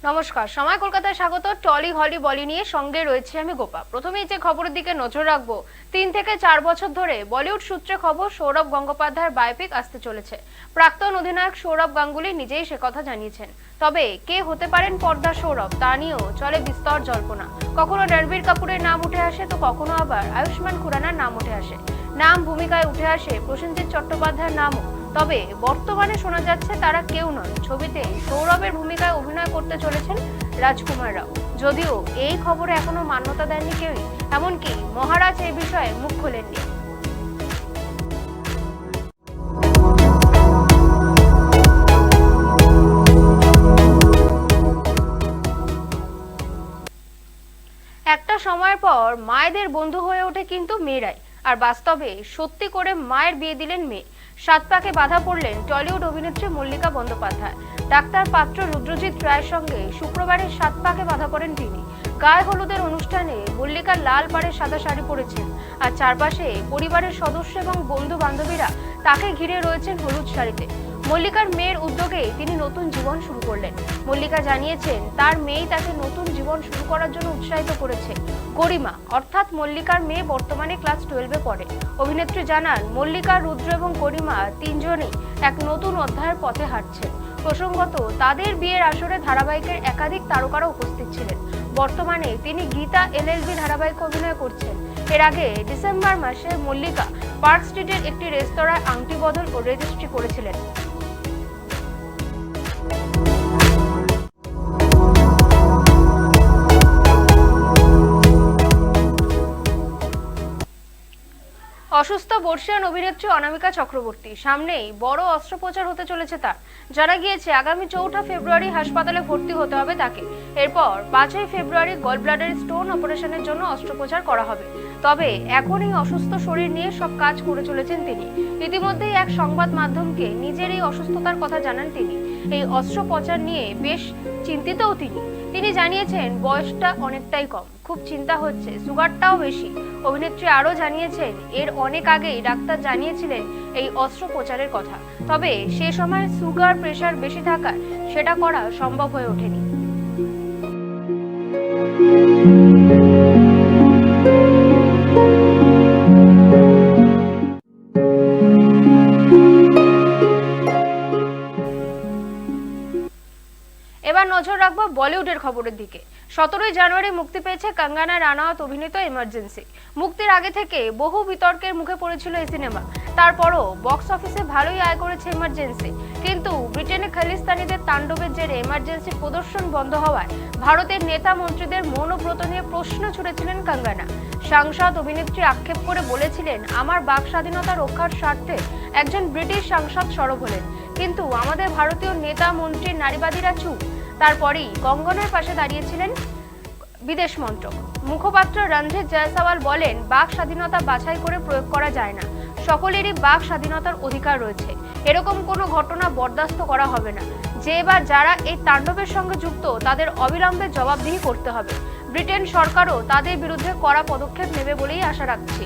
নমস্কার, সময় কলকাতায় স্বাগত। টলি হলি বলি নিয়ে সঙ্গে রয়েছে আমি গোপা। প্রথমেই যে খবরের দিকে নজর রাখবো, 3 থেকে 4 বছর ধরে বলিউড সূত্রে খবর সৌরভ গঙ্গোপাধ্যায়ের বায়োপিক আসতে চলেছে। প্রাক্তন অধিনায়ক সৌরভ গাঙ্গুলি নিজেই সে কথা জানিয়েছেন। তবে কে হতে পারেন পর্দার সৌরভ, তা নিয়েও চলে বিস্তর জল্পনা। কখনো রণবীর কাপুরের নাম উঠে আসে, তো কখনো আবার আয়ুষ্মান খুরানার নাম উঠে আসে। নাম ভূমিকায় উঠে আসে প্রসেনজিৎ চট্টোপাধ্যায়ের নামও। তবে বর্তমানে শোনা যাচ্ছে তারা কেউ নয়, ছবিতে সৌরভের ভূমিকায় অভিনয় করতে চলেছেন রাজকুমার রাও। যদিও এই খবরে এখনো মান্যতা দেননি কেউই, এমনকি মহারাজ এই বিষয়ে মুখ খোলেননি। একটা সময়ের পর মায়েদের বন্ধু হয়ে ওঠে কিন্তু মেয়েরাই, আর বাস্তবে সত্যি করে মায়ের বিয়ে দিলেন মেয়ে। 7 পাকে বাধা পড়লেন টলিউড অভিনেত্রী মল্লিকা বন্দ্যোপাধ্যায়। ডাক্তার পাত্র রুদ্রজিৎ রায়ের সঙ্গে শুক্রবারে 7 পাকে বাধা পড়েন তিনি। গায়ে হলুদের অনুষ্ঠানে মল্লিকা লাল পাড়ে সাদা শাড়ি পরেছেন, আর চারপাশে পরিবারের সদস্য এবং বন্ধু বান্ধবীরা তাকে ঘিরে রয়েছেন হলুদ শাড়িতে। মল্লিকার মেয়ের উদ্যোগে তিনি নতুন জীবন শুরু করলেন। মল্লিকা জানিয়েছেন তার মেয়েই তাকে নতুন জীবন শুরু করার জন্য উৎসাহিত করেছে। গরিমা অর্থাৎ মল্লিকার মেয়ে বর্তমানে ক্লাস 12-এ পড়ে। অভিনেত্রী জানান, মল্লিকা, রুদ্র এবং গরিমা তিনজনেই এক নতুন অধ্যায়ের পথে হাঁটছেন। প্রসঙ্গত, তাদের বিয়ের আসরে ধারাবাহিকের একাধিক তারকারা উপস্থিত ছিলেন। বর্তমানে তিনি গীতা এলএলবি ধারাবাহিকে অভিনয় করছেন। এর আগে ডিসেম্বর মাসে মল্লিকা পার্ক স্ট্রিটের একটি রেস্তোরাঁয় আংটি বদল ও রেজিস্ট্রি করেছিলেন। অসুস্থ বর্ষিয়ান অভিনেত্রী অনামিকা চক্রবর্তী, সামনেই বড় অস্ত্রোপচার হতে চলেছে তার। জানা গিয়েছে আগামী 4 ফেব্রুয়ারি হাসপাতালে ভর্তি হতে হবে তাকে। এরপর 5 ফেব্রুয়ারি গল ব্লাডার স্টোন অপারেশনের জন্য অস্ত্রোপচার করা হবে। তবে এখন এই অসুস্থ শরীর নিয়ে সব কাজ করে চলেছেন তিনি। ইতিমধ্যেই এক সংবাদ মাধ্যমকে নিজের এই অসুস্থতার কথা জানান তিনি। এই অস্ত্রোপচার নিয়ে বেশ চিন্তিতও তিনি জানিয়েছেন বয়সটা অনেকটাই কম, খুব চিন্তা হচ্ছে, সুগারটাও বেশি। অভিনেত্রী আরও জানিয়েছেন এর অনেক আগেই ডাক্তার জানিয়েছিলেন এই অস্ত্রোপচারের কথা। তবে সে সময় সুগার প্রেশার বেশি থাকায় সেটা করা সম্ভব হয়ে ওঠেনি। এবার নজর রাখবো বলিউডের খবরের দিকে। 17 জানুয়ারি মুক্তি পেয়েছে কঙ্গনা রানাওয়াত অভিনীত এমার্জেন্সি। মুক্তির আগে থেকে বহু বিতর্কের মুখে পড়েছিল এই সিনেমা। তারপরও বক্স অফিসে ভালোই আয় করেছে এমার্জেন্সি। কিন্তু ব্রিটেনে খালিস্তানিদের তাণ্ডবের জেরে এমার্জেন্সি প্রদর্শন বন্ধ হওয়ায় ভারতের নেতা মন্ত্রীদের মৌনব্রত নিয়ে প্রশ্ন ছুড়েছিলেন কঙ্গনা। সাংসদ অভিনেত্রী আক্ষেপ করে বলেছিলেন, আমার বাক স্বাধীনতা রক্ষার স্বার্থে একজন ব্রিটিশ সাংসদ সরব হলেন, কিন্তু আমাদের ভারতীয় নেতা মন্ত্রী নারীবাদীরা চুপ। তারপরেই কঙ্গনার পাশে দাঁড়িয়েছিলেন বিদেশ মন্ত্রক। মুখপাত্র রণধীর জয়সওয়াল বলেন, বাক স্বাধীনতা বাছাই করে প্রয়োগ করা যায় না, সকলেরই বাক স্বাধীনতার অধিকার রয়েছে। এরকম কোনো ঘটনা বরদাস্ত করা হবে না। যে বা যারা এই তাণ্ডবের সঙ্গে যুক্ত তাদের অবিলম্বে জবাবদিহি করতে হবে। ব্রিটেন সরকারও তাদের বিরুদ্ধে কড়া পদক্ষেপ নেবে বলেই আশা রাখছি।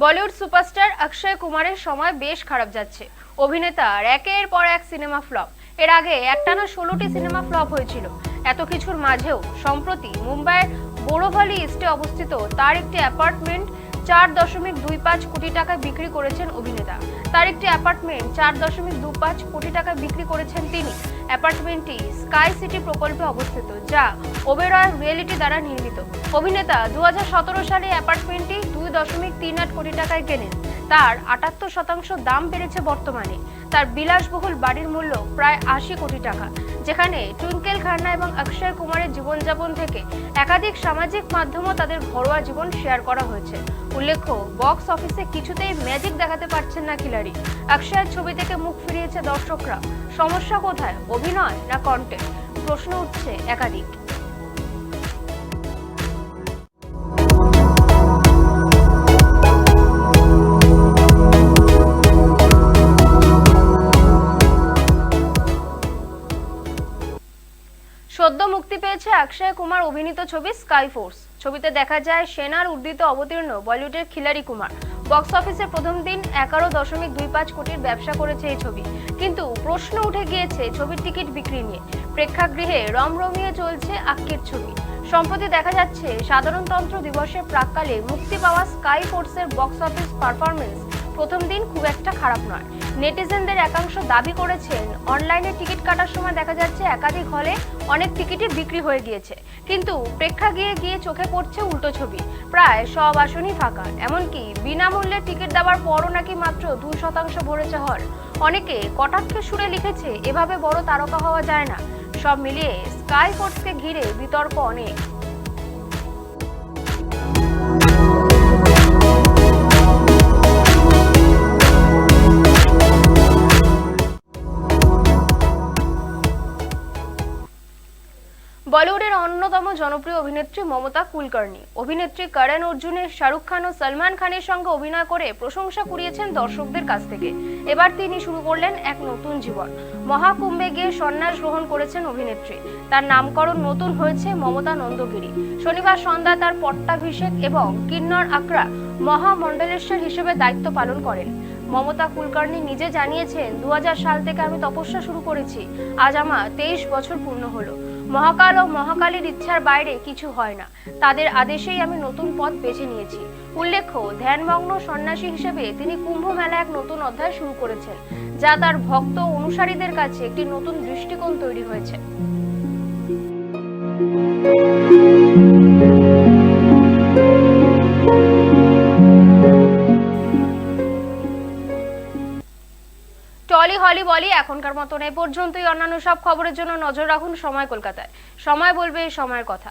বলিউড সুপারস্টার অক্ষয় কুমারের সময় বেশ খারাপ যাচ্ছে। অভিনেতার একের পর এক সিনেমা ফ্লপ। এর আগে একটানা 16টি সিনেমা ফ্লপ হয়েছিল। এত কিছুর মাঝেও সম্প্রতি মুম্বাইয়ের বোরোভালি ইস্টে অবস্থিত তার একটি অ্যাপার্টমেন্ট 4.25 কোটি টাকায় বিক্রি করেছেন অভিনেতা। তার একটি অ্যাপার্টমেন্ট 4.25 কোটি টাকায় বিক্রি করেছেন তিনি। অ্যাপার্টমেন্টটি স্কাই সিটি প্রকল্পে অবস্থিত, যা ওবেরয় রিয়েলিটি দ্বারা নির্মিত। অভিনেতা 2017 সালে অ্যাপার্টমেন্টটি 2.38 কোটি টাকায় কেনেন। তার 78% দাম বেড়েছে বর্তমানে। তার বিলাসবহুল বাড়ির মূল্য প্রায় 80 কোটি টাকা, যেখানে টুইঙ্কেল খান্না এবং অক্ষয় কুমারের জীবনযাপন থেকে একাধিক সামাজিক মাধ্যমও তাদের ঘরোয়া জীবন শেয়ার করা হয়েছে। উল্লেখ্য, বক্স অফিসে কিছুতেই ম্যাজিক দেখাতে পারছেন না খিলাড়ি। অক্ষয়ের ছবি থেকে মুখ ফিরিয়েছে দর্শকরা। সমস্যা কোথায়, অভিনয় না কন্টেন্ট? প্রশ্ন উঠছে একাধিক। সদ্য মুক্তি পেয়েছে অক্ষয় কুমার অভিনীত ছবি স্কাই ফোর্স। ছবিতে দেখা যায় সেনার উদ্ধৃত অবতীর্ণ বলিউডের খিলাড়ি কুমার। বক্স অফিসে প্রথম দিন 11.25 কোটির ব্যবসা করেছে এই ছবি। কিন্তু প্রশ্ন উঠে গিয়েছে ছবির টিকিট বিক্রি নিয়ে। প্রেক্ষাগৃহে রমরমিয়ে চলছে আক্কির ছবি। সম্প্রতি দেখা যাচ্ছে সাধারণতন্ত্র দিবসের প্রাক্কালে মুক্তি পাওয়া স্কাই ফোর্সের বক্স অফিস পারফরমেন্স প্রথম দিন খুব একটা খারাপ নয়। নেটিজেনদের একাংশ দাবি করেছেন অনলাইনে টিকিট কাটার সময় দেখা যাচ্ছে একাধিক হলে অনেক টিকিটই বিক্রি হয়ে গিয়েছে, কিন্তু প্রেক্ষাগৃহে গিয়ে চোখে পড়ছে উল্টো ছবি। প্রায় সব আসনই ফাঁকা, এমনকি বিনামূল্যে টিকিট দেওয়ার পরও নাকি মাত্র 2% ভরেছে হল। অনেকে কটাক্ষের সুরে লিখেছে এভাবে বড় তারকা হওয়া যায় না। সব মিলিয়ে স্কাই ফোর্সকে ঘিরে বিতর্ক অনেক। বলিউডের অন্যতম জনপ্রিয় অভিনেত্রী মমতা কুলকার্নি অভিনেত্রী করণ অর্জুনের, শাহরুখ খান ও সলমান খানের সঙ্গে অভিনয় করে প্রশংসা কুড়িয়েছেন দর্শকদের কাছ থেকে। এবার তিনি শুরু করলেন এক নতুন জীবন। মহাকুম্ভে গিয়ে সন্ন্যাস গ্রহণ করেছেন অভিনেত্রী। তার নামকরণ নতুন হয়েছে মমতা নন্দগিরি। শনিবার সন্ধ্যায় তার পট্টাভিষেক এবং কিন্নর আকরা মহামণ্ডলেশ্বর হিসেবে দায়িত্ব পালন করেন। মমতা কুলকার্নি নিজে জানিয়েছেন, 2000 সাল থেকে আমি তপস্যা শুরু করেছি। আজ আমার 23 বছর পূর্ণ হলো। মহাকাল ও মহাকালীর ইচ্ছার বাইরে কিছু হয় না, তাদের আদেশেই আমি নতুন পথ বেছে নিয়েছি। উল্লেখ্য, ধ্যানমগ্ন সন্ন্যাসী হিসেবে তিনি কুম্ভ মেলা এক নতুন অধ্যায় শুরু করেছেন, যা তার ভক্ত অনুসারীদের কাছে একটি নতুন দৃষ্টিকোণ তৈরি হয়েছে। টলি হলি বলি এখনকার মতন এ পর্যন্তই। অন্যান্য সব খবরের জন্য নজর রাখুন সময় কলকাতায়। সময় বলবে সময়ের কথা।